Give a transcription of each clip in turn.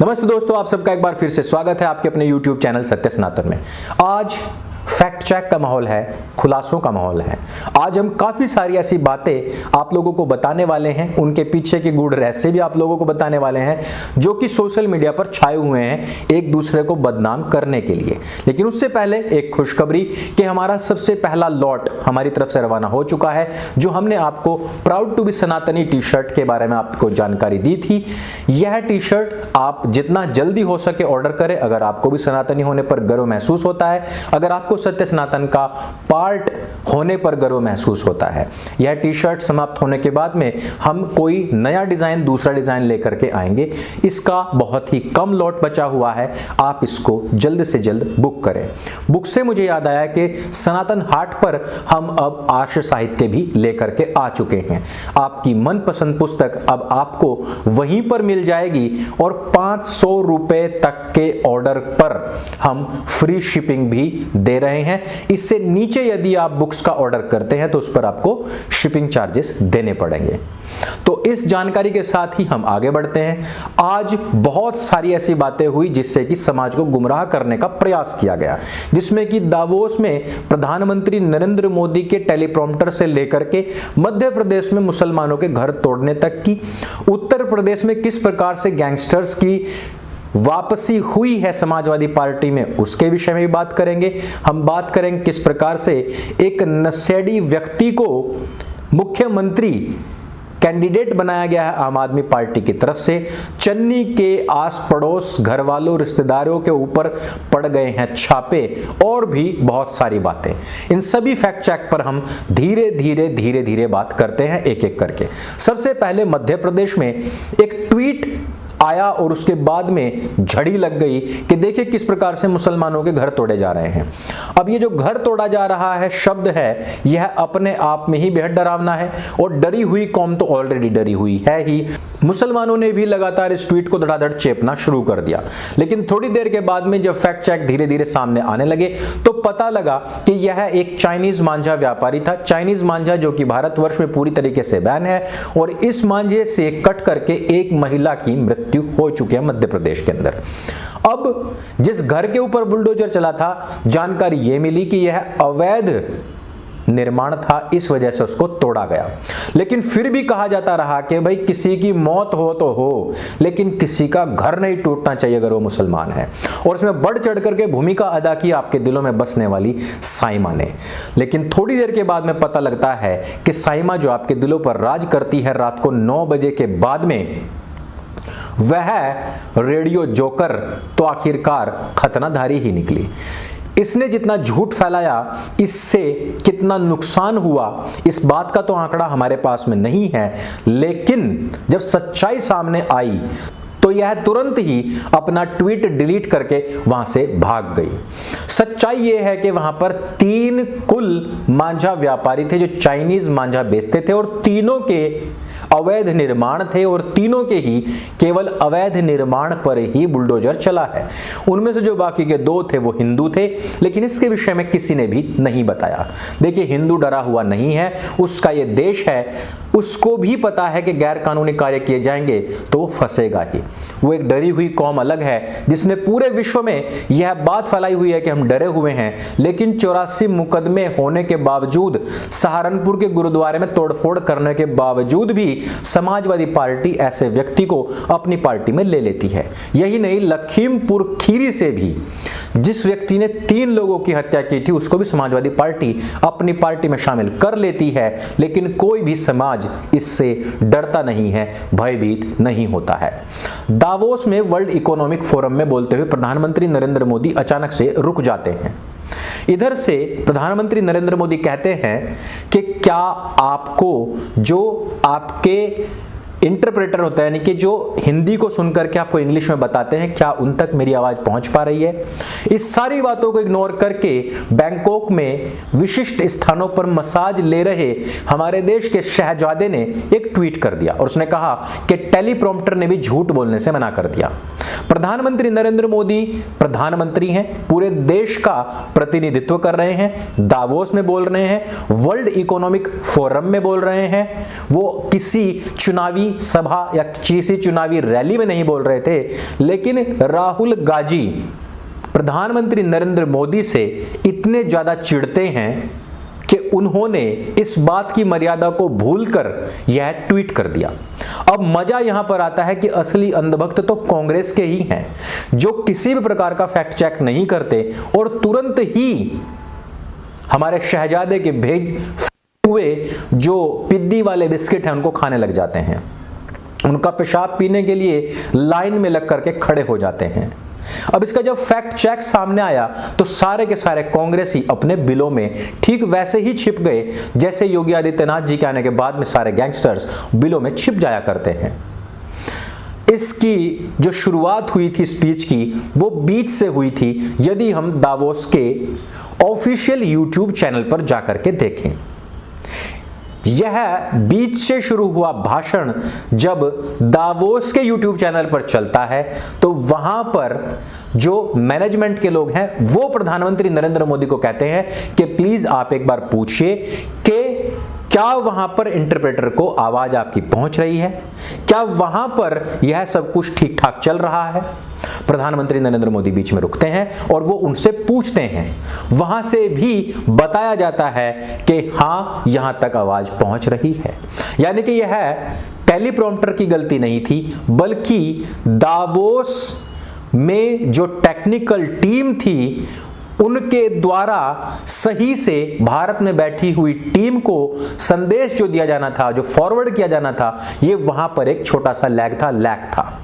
नमस्ते दोस्तों, आप सबका एक बार फिर से स्वागत है आपके अपने YouTube चैनल सत्य सनातन में। आज फैक्ट चेक का माहौल है, खुलासों का माहौल है। आज हम काफी सारी ऐसी बातें आप लोगों को बताने वाले हैं, उनके पीछे के गूढ़ रहस्य भी आप लोगों को बताने वाले हैं, जो कि सोशल मीडिया पर छाए हुए हैं एक दूसरे को बदनाम करने के लिए। लेकिन उससे पहले एक खुशखबरी कि हमारा सबसे पहला लॉट हमारी तरफ से रवाना हो चुका है, जो हमने आपको प्राउड टू बी सनातनी टी शर्ट के बारे में आपको जानकारी दी थी। यह टी शर्ट आप जितना जल्दी हो सके ऑर्डर करें। अगर आपको भी सनातनी होने पर गर्व महसूस होता है, अगर आपको सत्य सनातन का पार्ट होने पर गर्व महसूस होता है, यह टी शर्ट समाप्त होने के बाद में हम कोई नया डिजाइन, दूसरा डिजाइन लेकर के आएंगे। इसका बहुत ही कम लॉट बचा हुआ है, आप इसको जल्द से जल्द बुक करें। बुक से मुझे याद आया कि सनातन हाट पर हम अब आर्ष साहित्य भी लेकर के आ चुके हैं। आपकी मनपसंद पुस्तक अब आपको वहीं पर मिल जाएगी और 500 रुपए तक के ऑर्डर पर हम फ्री शिपिंग भी दे रहे हैं। इससे नीचे यदि आप बुक्स का ऑर्डर करते हैं तो उस पर आपको शिपिंग चार्जेस देने पड़ेंगे। तो इस जानकारी के साथ ही हम आगे बढ़ते हैं। आज बहुत सारी ऐसी बातें हुई जिससे कि समाज को गुमराह करने का प्रयास किया गया, जिसमें कि दावोस में प्रधानमंत्री नरेंद्र मोदी के टेलीप्रॉम्प्टर से लेकर के मध्य प्रदेश में मुसलमानों के घर तोड़ने तक की, उत्तर प्रदेश में किस प्रकार से गैंगस्टर्स की वापसी हुई है समाजवादी पार्टी में, उसके विषय में भी बात करेंगे। हम बात करेंगे किस प्रकार से एक नशेड़ी व्यक्ति को मुख्यमंत्री कैंडिडेट बनाया गया है आम आदमी पार्टी की तरफ से। चन्नी के आस पड़ोस घर वालों, रिश्तेदारों के ऊपर पड़ गए हैं छापे, और भी बहुत सारी बातें। इन सभी फैक्ट चेक पर हम धीरे धीरे बात करते हैं एक एक करके। सबसे पहले मध्य प्रदेश में एक ट्वीट आया और उसके बाद में झड़ी लग गई कि देखिए किस प्रकार से मुसलमानों के घर तोड़े जा रहे हैं। अब ये जो घर तोड़ा जा रहा है शब्द है, यह अपने आप में ही बेहद डरावना है, और डरी हुई कौम तो ऑलरेडी डरी हुई है ही। मुसलमानों ने भी लगातार इस ट्वीट को धड़ाधड़ चेपना शुरू कर दिया। लेकिन थोड़ी देर के बाद में जब फैक्ट चेक धीरे धीरे सामने आने लगे तो पता लगा कि यह एक चाइनीज मांझा व्यापारी था। चाइनीज मांझा जो कि भारतवर्ष में पूरी तरीके से बैन है, और इस मांझे से कट करके एक महिला की मृत्यु हो चुकी है मध्य प्रदेश के अंदर। अब जिस घर के ऊपर बुलडोजर चला था, जानकारी यह मिली कि यह अवैध निर्माण था, इस वजह से उसको तोड़ा गया। लेकिन फिर भी कहा जाता रहा कि भाई किसी की मौत हो तो हो, लेकिन किसी का घर नहीं टूटना चाहिए अगर वो मुसलमान है। और इसमें बढ़ चढ़ करके भूमिका अदा की आपके दिलों में बसने वाली साइमा ने। लेकिन थोड़ी देर के बाद में पता लगता है कि साइमा जो आपके दिलों पर राज करती है रात को 9 बजे के बाद में, वह रेडियो जोकर तो आखिरकार खतनाधारी ही निकली। इसने जितना झूठ फैलाया, इससे कितना नुकसान हुआ, इस बात का तो आंकड़ा हमारे पास में नहीं है। लेकिन जब सच्चाई सामने आई तो यह तुरंत ही अपना ट्वीट डिलीट करके वहां से भाग गई। सच्चाई यह है कि वहां पर 3 कुल मांझा व्यापारी थे जो चाइनीज मांझा बेचते थे, और तीनों के अवैध निर्माण थे, और तीनों के ही केवल अवैध निर्माण पर ही बुलडोजर चला है। उनमें से जो बाकी के 2 थे वो हिंदू थे, लेकिन इसके विषय में किसी ने भी नहीं बताया। देखिए, हिंदू डरा हुआ नहीं है, उसका ये देश है, उसको भी पता है कि गैर कानूनी कार्य किए जाएंगे तो वो फंसेगा ही। वो एक डरी हुई कौम अलग है जिसने पूरे विश्व में यह बात फैलाई हुई है कि हम डरे हुए हैं। लेकिन 84 मुकदमे होने के बावजूद, सहारनपुर के गुरुद्वारे में तोड़फोड़ करने के बावजूद भी समाजवादी पार्टी ऐसे व्यक्ति को अपनी पार्टी में ले लेती है। यही नहीं, लखीमपुर खीरी से भी जिस व्यक्ति ने 3 लोगों की हत्या की थी, उसको भी समाजवादी पार्टी अपनी पार्टी में शामिल कर लेती है। लेकिन कोई भी समाज इससे डरता नहीं है, भयभीत नहीं होता है। दावोस में वर्ल्ड इकोनॉमिक फोरम में बोलते हुए प्रधानमंत्री नरेंद्र मोदी अचानक से रुक जाते हैं। इधर से प्रधानमंत्री नरेंद्र मोदी कहते हैं कि क्या आपको जो आपके इंटरप्रेटर होता है, यानी कि जो हिंदी को सुनकर के आपको इंग्लिश में बताते हैं, क्या उन तक मेरी आवाज पहुंच पा रही है? इस सारी बातों को इग्नोर करके बैंकॉक में विशिष्ट स्थानों पर मसाज ले रहे हमारे देश के शहजादे ने एक ट्वीट कर दिया, और उसने कहा कि टेलीप्रॉम्प्टर ने भी झूठ बोलने से मना कर दिया। प्रधानमंत्री नरेंद्र मोदी प्रधानमंत्री हैं, पूरे देश का प्रतिनिधित्व कर रहे हैं, दावोस में बोल रहे हैं, वर्ल्ड इकोनॉमिक फोरम में बोल रहे हैं, वो किसी चुनावी सभा या किसी चुनावी रैली में नहीं बोल रहे थे, लेकिन राहुल गांधी प्रधानमंत्री नरेंद्र मोदी से इतने ज्यादा चिढ़ते हैं कि उन्होंने इस बात की मर्यादा को भूलकर यह ट्वीट कर दिया। अब मजा यहां पर आता है कि असली अंधभक्त तो कांग्रेस के ही हैं, जो किसी भी प्रकार का फैक्ट चेक नहीं करते और तुरंत ही हमारे शहजादे के भेज हुए जो पिद्दी वाले बिस्किट हैं उनको खाने लग जाते हैं, उनका पेशाब पीने के लिए लाइन में लग करके खड़े हो जाते हैं। अब इसका जब फैक्ट चेक सामने आया तो सारे के सारे कांग्रेसी अपने बिलों में ठीक वैसे ही छिप गए जैसे योगी आदित्यनाथ जी के आने के बाद में सारे गैंगस्टर्स बिलों में छिप जाया करते हैं। इसकी जो शुरुआत हुई थी स्पीच की, वो बीच से हुई थी। यदि हम दावोस के ऑफिशियल यूट्यूब चैनल पर जाकर के देखें, यह बीच से शुरू हुआ भाषण जब दावोस के YouTube चैनल पर चलता है तो वहां पर जो मैनेजमेंट के लोग हैं वो प्रधानमंत्री नरेंद्र मोदी को कहते हैं कि प्लीज आप एक बार पूछिए कि क्या वहां पर इंटरप्रेटर को आवाज आपकी पहुंच रही है, क्या वहां पर यह सब कुछ ठीक ठाक चल रहा है। प्रधानमंत्री नरेंद्र मोदी बीच में रुकते हैं और वो उनसे पूछते हैं, वहां से भी बताया जाता है कि हां यहां तक आवाज पहुंच रही है। यानी कि यह टेलीप्रॉम्प्टर की गलती नहीं थी, बल्कि दावोस में जो टेक्निकल टीम थी उनके द्वारा सही से भारत में बैठी हुई टीम को संदेश जो दिया जाना था, जो फॉरवर्ड किया जाना था, ये वहां पर एक छोटा सा लैग था।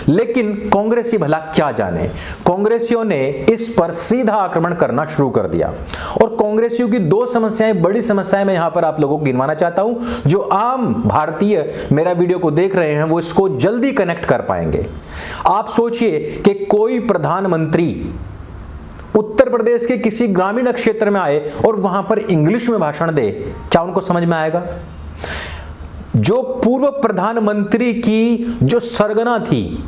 लेकिन कांग्रेसी भला क्या जाने, कांग्रेसियों ने इस पर सीधा आक्रमण करना शुरू कर दिया। और कांग्रेसियों की दो समस्याएं, बड़ी समस्याएं मैं यहां पर आप लोगों को गिनवाना चाहता हूं, जो आम भारतीय मेरा वीडियो को देख रहे हैं वो इसको जल्दी कनेक्ट कर पाएंगे। आप सोचिए कि कोई प्रधानमंत्री उत्तर प्रदेश के किसी ग्रामीण क्षेत्र में आए और वहां पर इंग्लिश में भाषण दे, क्या उनको समझ में आएगा? जो पूर्व प्रधानमंत्री की जो सरगना थी,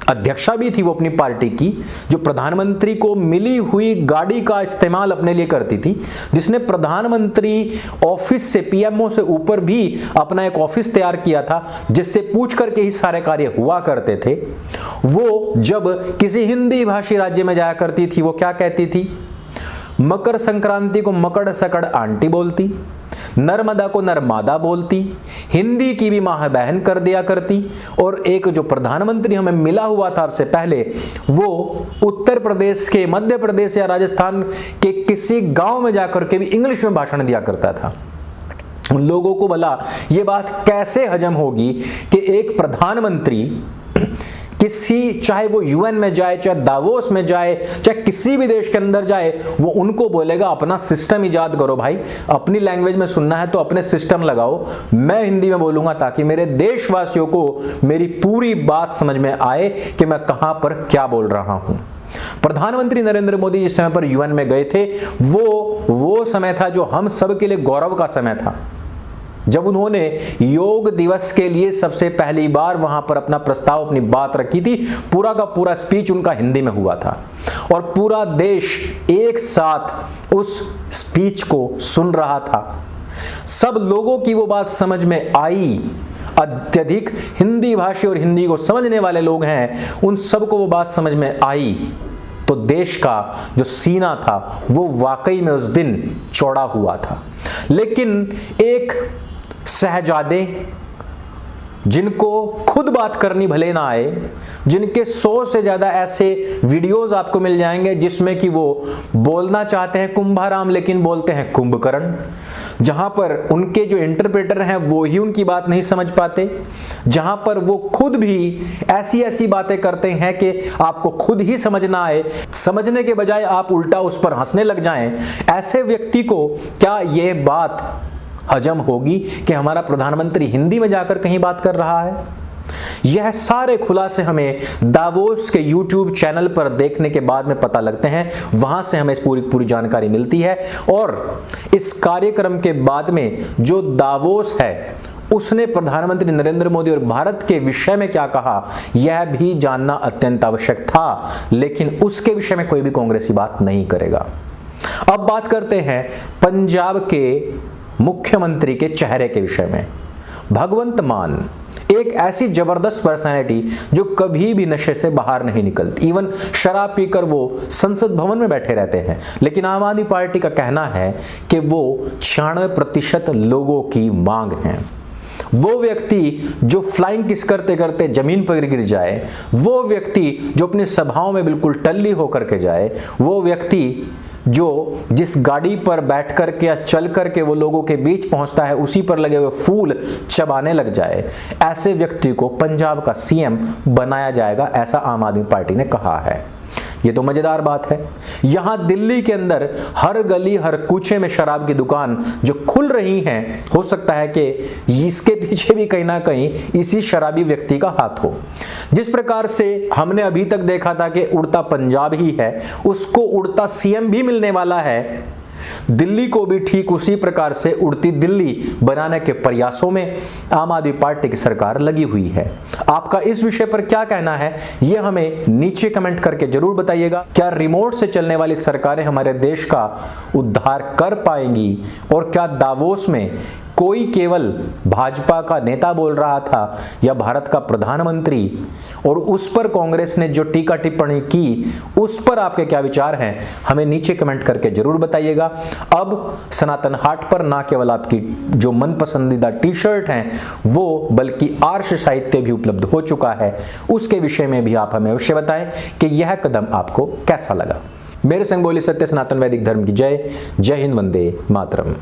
अध्यक्षा भी थी वो अपनी पार्टी की, जो प्रधानमंत्री को मिली हुई गाड़ी का इस्तेमाल अपने लिए करती थी, जिसने प्रधानमंत्री ऑफिस से, पीएमओ से ऊपर भी अपना एक ऑफिस तैयार किया था जिससे पूछ करके ही सारे कार्य हुआ करते थे, वो जब किसी हिंदी भाषी राज्य में जाया करती थी वो क्या कहती थी? मकर संक्रांति को मकड़ सकड़ आंटी बोलती, नर्मदा को नर्मादा बोलती, हिंदी की भी मां बहन कर दिया करती। और एक जो प्रधानमंत्री हमें मिला हुआ था सबसे पहले, वो उत्तर प्रदेश के, मध्य प्रदेश या राजस्थान के किसी गांव में जाकर के भी इंग्लिश में भाषण दिया करता था। उन लोगों को भला ये बात कैसे हजम होगी कि एक प्रधानमंत्री किसी, चाहे वो यूएन में जाए, चाहे दावोस में जाए, चाहे किसी भी देश के अंदर जाए, वो उनको बोलेगा अपना सिस्टम इजाद करो भाई, अपनी लैंग्वेज में सुनना है तो अपने सिस्टम लगाओ, मैं हिंदी में बोलूंगा ताकि मेरे देशवासियों को मेरी पूरी बात समझ में आए कि मैं कहां पर क्या बोल रहा हूं। प्रधानमंत्री नरेंद्र मोदी जिस समय पर यूएन में गए थे वो समय था जो हम सब के लिए गौरव का समय था, जब उन्होंने योग दिवस के लिए सबसे पहली बार वहां पर अपना प्रस्ताव, अपनी बात रखी थी। पूरा का पूरा स्पीच उनका हिंदी में हुआ था और पूरा देश एक साथ उस स्पीच को सुन रहा था। सब लोगों की वो बात समझ में आई। अत्यधिक हिंदी भाषी और हिंदी को समझने वाले लोग हैं, उन सबको वो बात समझ में आई। तो देश का जो सीना था वो वाकई में उस दिन चौड़ा हुआ था। लेकिन एक शहजादे जिनको खुद बात करनी भले ना आए, जिनके 100 से ज्यादा ऐसे वीडियोस आपको मिल जाएंगे जिसमें कि वो बोलना चाहते हैं कुंभाराम लेकिन बोलते हैं कुंभकर्ण, जहां पर उनके जो इंटरप्रेटर हैं वो ही उनकी बात नहीं समझ पाते, जहां पर वो खुद भी ऐसी ऐसी बातें करते हैं कि आपको खुद ही समझ ना आए, समझने के बजाय आप उल्टा उस पर हंसने लग जाएं। ऐसे व्यक्ति को क्या यह बात हजम होगी कि हमारा प्रधानमंत्री हिंदी में जाकर कहीं बात कर रहा है? यह सारे खुलासे हमें दावोस के YouTube चैनल पर देखने के बाद में पता लगते हैं, वहां से हमें इस पूरी जानकारी मिलती है। और इस कार्यक्रम के बाद में जो दावोस है उसने प्रधानमंत्री नरेंद्र मोदी और भारत के विषय में क्या कहा, यह भी जानना अत्यंत आवश्यक था, लेकिन उसके विषय में कोई भी कांग्रेसी बात नहीं करेगा। अब बात करते हैं पंजाब के मुख्यमंत्री के चेहरे के विषय में। भगवंत मान एक ऐसी जबरदस्त पर्सनैलिटी जो कभी भी नशे से बाहर नहीं निकलती, इवन शराब पीकर वो संसद भवन में बैठे रहते हैं। लेकिन आम आदमी पार्टी का कहना है कि वो 96% लोगों की मांग है। वो व्यक्ति जो फ्लाइंग किस करते करते जमीन पर गिर जाए, वो व्यक्ति जो अपनी सभाओं में बिल्कुल टल्ली होकर के जाए, वो व्यक्ति जो जिस गाड़ी पर बैठ करके या चल करके वो लोगों के बीच पहुंचता है उसी पर लगे हुए फूल चबाने लग जाए, ऐसे व्यक्ति को पंजाब का सीएम बनाया जाएगा, ऐसा आम आदमी पार्टी ने कहा है। ये तो मजेदार बात है। यहां दिल्ली के अंदर हर गली हर कूचे में शराब की दुकान जो खुल रही हैं, हो सकता है कि इसके पीछे भी कहीं ना कहीं इसी शराबी व्यक्ति का हाथ हो। जिस प्रकार से हमने अभी तक देखा था कि उड़ता पंजाब ही है, उसको उड़ता सीएम भी मिलने वाला है। दिल्ली को भी ठीक उसी प्रकार से उड़ती दिल्ली बनाने के प्रयासों में आम आदमी पार्टी की सरकार लगी हुई है। आपका इस विषय पर क्या कहना है, यह हमें नीचे कमेंट करके जरूर बताइएगा। क्या रिमोट से चलने वाली सरकारें हमारे देश का उद्धार कर पाएंगी, और क्या दावोस में कोई केवल भाजपा का नेता बोल रहा था या भारत का प्रधानमंत्री, और उस पर कांग्रेस ने जो टीका टिप्पणी की उस पर आपके क्या विचार हैं, हमें नीचे कमेंट करके जरूर बताइएगा। अब सनातन हाट पर ना केवल आपकी जो मन पसंदीदा टी शर्ट हैं वो, बल्कि आर्ष साहित्य भी उपलब्ध हो चुका है। उसके विषय में भी आप हमें अवश्य बताएं कि यह कदम आपको कैसा लगा। मेरे संग बोली सत्य सनातन वैदिक धर्म की जय। जय हिंद, वंदे मातरम।